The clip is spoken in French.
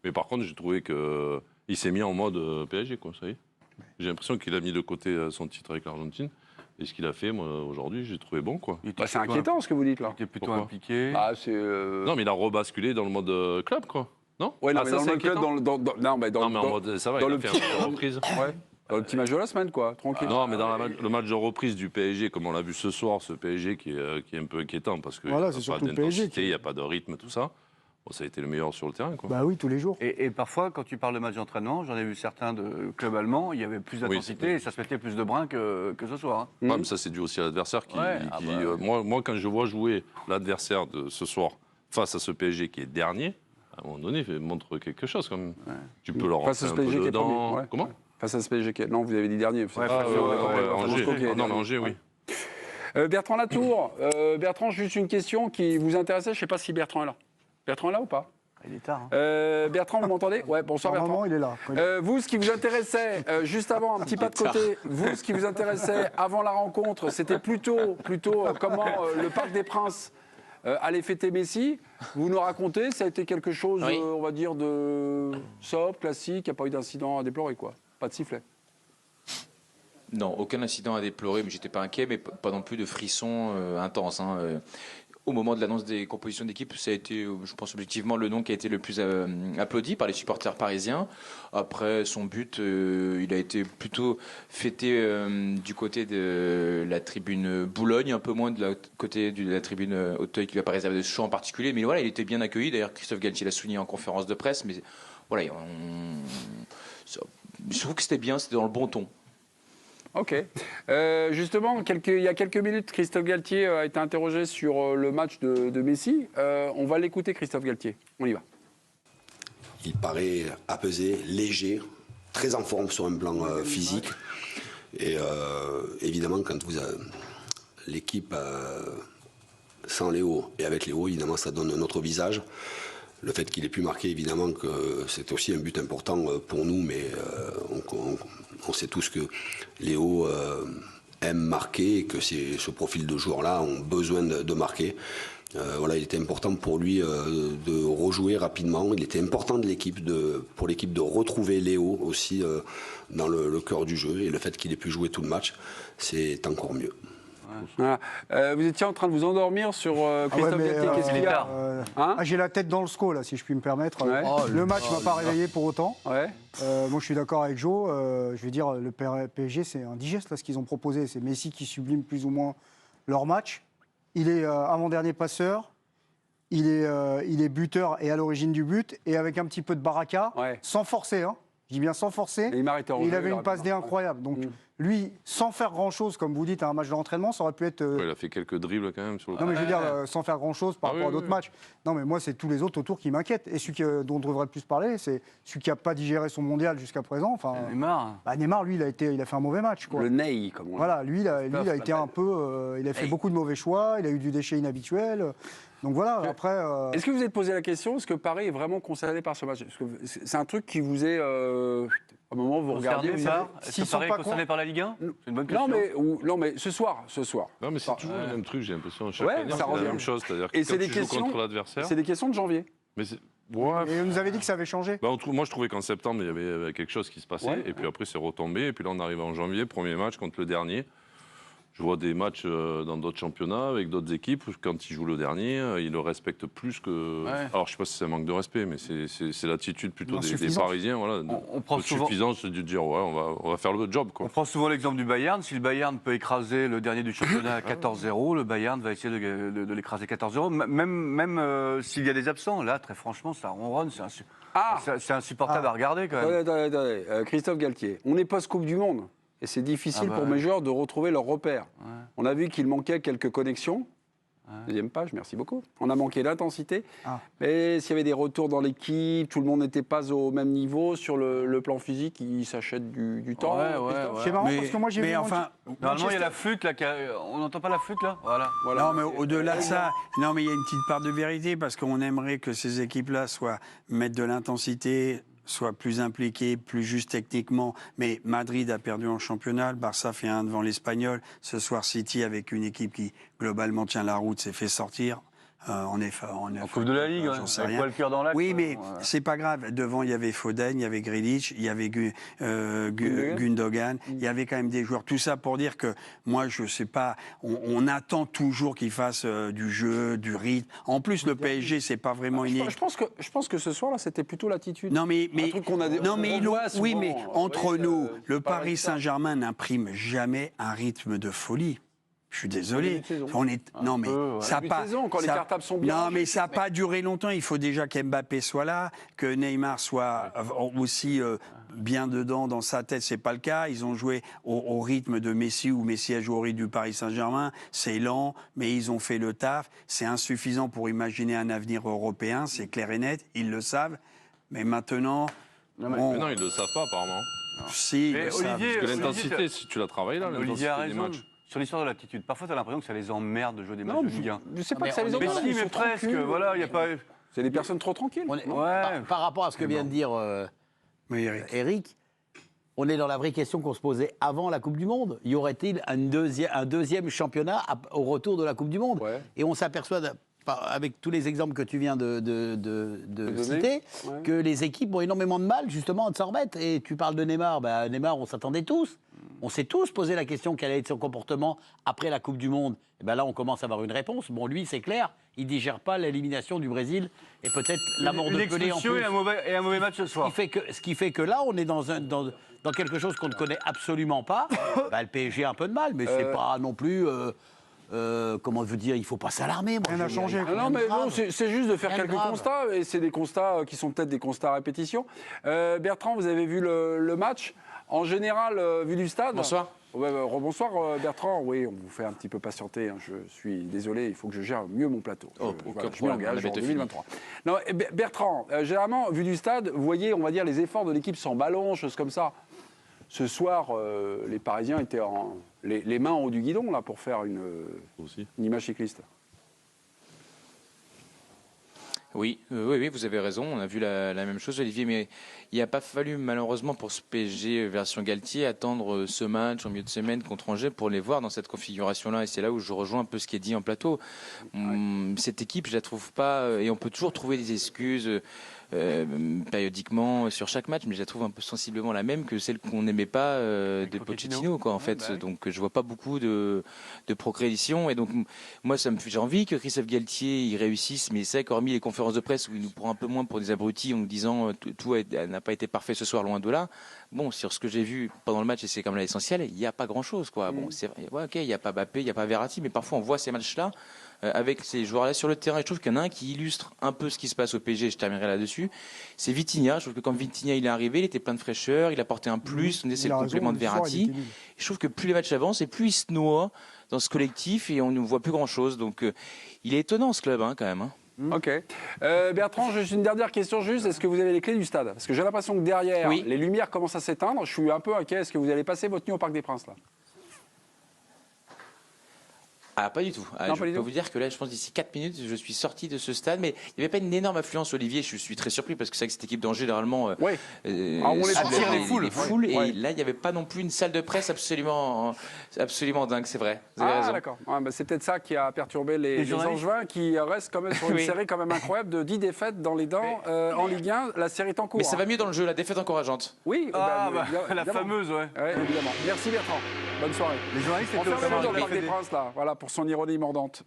Mais par contre, j'ai trouvé qu'il s'est mis en mode PSG, quoi, ça y est. J'ai l'impression qu'il a mis de côté son titre avec l'Argentine. Et ce qu'il a fait, moi, aujourd'hui, j'ai trouvé bon, quoi. C'est inquiétant ce que vous dites là. Il était plutôt Pourquoi impliqué. Non, mais il a rebasculé dans le mode club, quoi. Non? Ouais, non, mais ça, dans c'est le club, inquiétant. non, mais Non, mais en mode, ça va, dans il a le fait petit- une reprise. Ouais. Dans le petit match de la semaine, quoi, tranquille. Non, mais dans le match de reprise du PSG, comme on l'a vu ce soir, ce PSG qui est un peu inquiétant parce qu'il Voilà, n'y c'est a surtout pas le PSG d'intensité, il n'y a pas de rythme, tout ça. Bon, ça a été le meilleur sur le terrain, quoi. Bah oui, tous les jours. Et parfois, quand tu parles de match d'entraînement, j'en ai vu certains de clubs allemands, il y avait plus d'intensité et ça se mettait plus de brun que ce soir. Hein. Ouais, mais ça, c'est dû aussi à l'adversaire Ouais, moi, quand je vois jouer l'adversaire de ce soir face à ce PSG qui est dernier, à un moment donné, il montre quelque chose, quand même. Ouais. Tu peux leur Face rentrer à ce un peu PSG qui est dedans. premier, ouais. Comment? Face à ce PSG qui est... Non, vous avez dit dernier. Angers. Non, mais Angers, oui. Bertrand Latour. Bertrand, juste une question qui vous intéressait. Je ne sais pas si Bertrand est là. Bertrand est là ou pas? Il est tard. Hein. Bertrand, vous m'entendez? Ouais, bonsoir Bertrand. Normalement, il est là. Vous, ce qui vous intéressait, juste avant, un petit pas de côté, vous, ce qui vous intéressait avant la rencontre, c'était plutôt comment le Parc des Princes allait fêter Messi. Vous nous racontez, ça a été quelque chose, on va dire, de sobre, classique, il n'y a pas eu d'incident à déplorer, quoi. Pas de sifflet. Non, aucun incident à déplorer, mais j'étais pas inquiet, mais pas non plus de frissons intenses. Hein. Au moment de l'annonce des compositions d'équipe, ça a été, je pense objectivement, le nom qui a été le plus applaudi par les supporters parisiens. Après son but, il a été plutôt fêté du côté de la tribune Boulogne, un peu moins de côté de la tribune Auteuil, qui lui a pas réservé de choix en particulier. Mais voilà, il était bien accueilli. D'ailleurs, Christophe Galtier l'a souligné en conférence de presse. Mais voilà, je trouve que c'était bien, c'était dans le bon ton. Ok. Justement, il y a quelques minutes, Christophe Galtier a été interrogé sur le match de Messi. On va l'écouter, Christophe Galtier. On y va. Il paraît apaisé, léger, très en forme sur un plan physique. Et évidemment, quand vous avez l'équipe sans Léo et avec Léo, évidemment, ça donne un autre visage. Le fait qu'il ait pu marquer, évidemment, que c'est aussi un but important pour nous, mais on sait tous que Léo aime marquer et que ce profil de joueur-là ont besoin de marquer. Voilà, il était important pour lui de rejouer rapidement. Il était important pour l'équipe de retrouver Léo aussi dans le cœur du jeu. Et le fait qu'il ait pu jouer tout le match, c'est encore mieux. Voilà. Vous étiez en train de vous endormir sur Christophe Galtier. Qu'est-ce qu'il y a? J'ai la tête dans le SCO, là, si je puis me permettre. Ouais. Le match ne m'a pas réveillé pour autant. Ouais. Moi, je suis d'accord avec Joe. Je vais dire, le PSG, c'est indigeste, là, ce qu'ils ont proposé. C'est Messi qui sublime plus ou moins leur match. Il est avant-dernier passeur. Il est buteur et à l'origine du but. Et avec un petit peu de baraka, sans forcer. Hein. Je dis bien sans forcer. Et il avait une passe D incroyable. Donc, lui, sans faire grand-chose, comme vous dites, à un match d'entraînement, ça aurait pu être... Il a fait quelques dribbles quand même sur le Non, mais je veux dire, sans faire grand-chose par rapport à d'autres matchs. Non, mais moi, c'est tous les autres autour qui m'inquiètent. Et celui dont on devrait le plus parler, c'est celui qui n'a pas digéré son mondial jusqu'à présent. Enfin, Neymar. Neymar, lui, il a fait un mauvais match. Quoi. Le Ney, comme on dit. Voilà, lui, il a été un peu... il a fait beaucoup de mauvais choix, il a eu du déchet inhabituel. Donc voilà, après... Est-ce que vous vous êtes posé la question, est-ce que Paris est vraiment concerné par ce match? Parce que c'est un truc qui vous est... à un moment, vous regardez... S'ils sont pas concernés par la Ligue 1? C'est une bonne question. Non, mais ce soir. Non, mais c'est toujours le même truc, j'ai l'impression. Chaque Ouais, année, ça c'est revient. la même chose. C'est-à-dire que Et quand c'est des tu joues questions... contre l'adversaire... C'est des questions de janvier. Mais ouais. Et on nous avait dit que ça avait changé. Moi, je trouvais qu'en septembre, il y avait quelque chose qui se passait. Et puis après, c'est retombé. Et puis là, on arrive en janvier, premier match contre le dernier. Je vois des matchs dans d'autres championnats avec d'autres équipes. Quand ils jouent le dernier, ils le respectent plus que. Ouais. Alors, je ne sais pas si c'est un manque de respect, mais c'est l'attitude plutôt des Parisiens. Voilà, on prend souvent suffisance de dire ouais, on va faire le job. Quoi. On prend souvent l'exemple du Bayern. Si le Bayern peut écraser le dernier du championnat à 14-0, le Bayern va essayer de l'écraser 14-0. Même s'il y a des absents, là, très franchement, ça ronronne. C'est insupportable à regarder quand même. Attendez. Christophe Galtier, on n'est pas ce Coupe du Monde. Et c'est difficile pour mes joueurs de retrouver leurs repères. Ouais. On a vu qu'il manquait quelques connexions. Deuxième page, merci beaucoup. On a manqué l'intensité. Mais s'il y avait des retours dans l'équipe, tout le monde n'était pas au même niveau. Sur le plan physique, il s'achète du temps. C'est marrant parce que moi j'ai vu... Normalement, il y a la flûte, là. On n'entend pas la flûte, là. Voilà. Non, mais au-delà de ça, il y a une petite part de vérité parce qu'on aimerait que ces équipes-là mettent de l'intensité, soit plus impliqué, plus juste techniquement. Mais Madrid a perdu en championnat, le Barça fait 1 devant l'Espagnol. Ce soir, City, avec une équipe qui, globalement, tient la route, s'est fait sortir. En Coupe de la Ligue, j'en sais avec rien. Walker dans l'axe. Oui, mais c'est pas grave. Devant, il y avait Foden, il y avait Grealish, il y avait Gundogan. Il y avait quand même des joueurs. Tout ça pour dire que moi, je sais pas. On attend toujours qu'il fasse du jeu, du rythme. En plus, le PSG, c'est pas vraiment une. Je pense que ce soir-là, c'était plutôt l'attitude. Non, mais un truc qu'on a non, mais oui, mais entre nous, le pareil Paris que ça. Saint-Germain n'imprime jamais un rythme de folie. Je suis désolé. On est non mais ça Début de pas saison, quand les ça- cartables sont bien. Non mais ça n'a pas duré longtemps. Il faut déjà qu'Mbappé soit là, que Neymar soit aussi bien dedans dans sa tête. C'est pas le cas. Ils ont joué au rythme de Messi ou Messi a joué au rythme du Paris Saint-Germain. C'est lent, mais ils ont fait le taf. C'est insuffisant pour imaginer un avenir européen. C'est clair et net. Ils le savent. Mais maintenant. Mais non, ils ne le savent pas, apparemment. Si, ils Mais le savent. Olivier, Parce que l'intensité, si tu la travailles là, Olivier a l'intensité des raison. matchs. Sur l'histoire de l'attitude, parfois tu as l'impression que ça les emmerde de jouer des matchs Non, de Ligue 1. je sais pas mais que ça les on est- Mais emmerde. si, ils mais sont presque, tranquilles. voilà, il n'y a pas... C'est des personnes trop tranquilles. Par rapport à ce que vient de dire Oui, Eric. Eric, on est dans la vraie question qu'on se posait avant la Coupe du Monde. Y aurait-il un deuxième championnat au retour de la Coupe du Monde? Ouais. Et on s'aperçoit, avec tous les exemples que tu viens de citer, Ouais. que les équipes ont énormément de mal justement à s'en remettre. Et tu parles de Neymar. Neymar, on s'attendait tous. On s'est tous posé la question quel allait être son comportement après la Coupe du Monde. Et là, on commence à avoir une réponse. Bon, lui, c'est clair, il ne digère pas l'élimination du Brésil et peut-être la mort de Pelé en expulsion plus. et un mauvais match ce soir. Ce qui fait que là, on est dans quelque chose qu'on ne connaît absolument pas. Le PSG a un peu de mal, mais c'est pas non plus... comment je veux dire, il ne faut pas s'alarmer. Rien n'a changé. Non, mais non, c'est juste de faire Rien de quelques grave. constats, et c'est des constats qui sont peut-être des constats à répétition. Bertrand, vous avez vu le match. En général, vu du stade. Bonsoir. Ouais, rebonsoir Bertrand. Oui, on vous fait un petit peu patienter. Je suis désolé, il faut que je gère mieux mon plateau. Oh, je aucun m'y problème, engage on avait en tout 2023. Non, Bertrand, généralement, vu du stade, vous voyez, on va dire, les efforts de l'équipe sans ballon, choses comme ça. Ce soir, les Parisiens étaient les mains en haut du guidon là, pour faire une image cycliste. Oui, vous avez raison, on a vu la même chose, Olivier, mais il n'a pas fallu malheureusement pour ce PSG version Galtier attendre ce match en milieu de semaine contre Angers pour les voir dans cette configuration-là, et c'est là où je rejoins un peu ce qui est dit en plateau. Cette équipe, je la trouve pas, et on peut toujours trouver des excuses périodiquement sur chaque match, mais je la trouve un peu sensiblement la même que celle qu'on n'aimait pas de Pochettino, quoi, en fait. Donc je vois pas beaucoup de progression, et donc moi j'ai envie que Christophe Galtier il réussisse, mais c'est vrai qu'hormis les conférences de presse où il nous prend un peu moins pour des abrutis en nous disant tout n'a pas été parfait ce soir, loin de là. Bon, sur ce que j'ai vu pendant le match, et c'est quand même l'essentiel, il n'y a pas grand-chose, quoi. Bon, c'est vrai, ouais, ok, il n'y a pas Mbappé, il n'y a pas Verratti, mais parfois on voit ces matchs-là avec ces joueurs-là sur le terrain. Et je trouve qu'il y en a un qui illustre un peu ce qui se passe au PSG, je terminerai là-dessus. C'est Vitinha. Je trouve que quand Vitinha il est arrivé, il était plein de fraîcheur, il apportait un plus, c'est le complément de Verratti. Je trouve que plus les matchs avancent et plus il se noie dans ce collectif et on ne voit plus grand-chose. Donc il est étonnant ce club, quand même. Ok. Bertrand, juste une dernière question juste. Est-ce que vous avez les clés du stade? Parce que j'ai l'impression que derrière, Oui. les lumières commencent à s'éteindre. Je suis un peu inquiet. Est-ce que vous allez passer votre nuit au Parc des Princes là? Ah, pas du tout. Non, Je pas du peux tout. vous dire que là, je pense d'ici 4 minutes, je suis sorti de ce stade. Mais il n'y avait pas une énorme affluence, Olivier. Je suis très surpris parce que c'est vrai que cette équipe d'Angers, généralement, Oui. On les attire les foules. Ouais. Et là, il n'y avait pas non plus une salle de presse absolument dingue, c'est vrai. Vous avez raison. D'accord. Ouais, c'est peut-être ça qui a perturbé les journalistes. Angevins qui restent quand même sur une Oui. série quand même incroyable de 10 défaites dans les dents en Ligue 1. La série est en cours. Mais ça hein. va mieux dans le jeu, la défaite encourageante. Oui. La évidemment. fameuse, ouais. Ouais, évidemment. Merci Bertrand. Bonne soirée. Les journalistes On étaient ferme le au mot dans le Parc des Parc Princes là. Voilà pour son ironie mordante.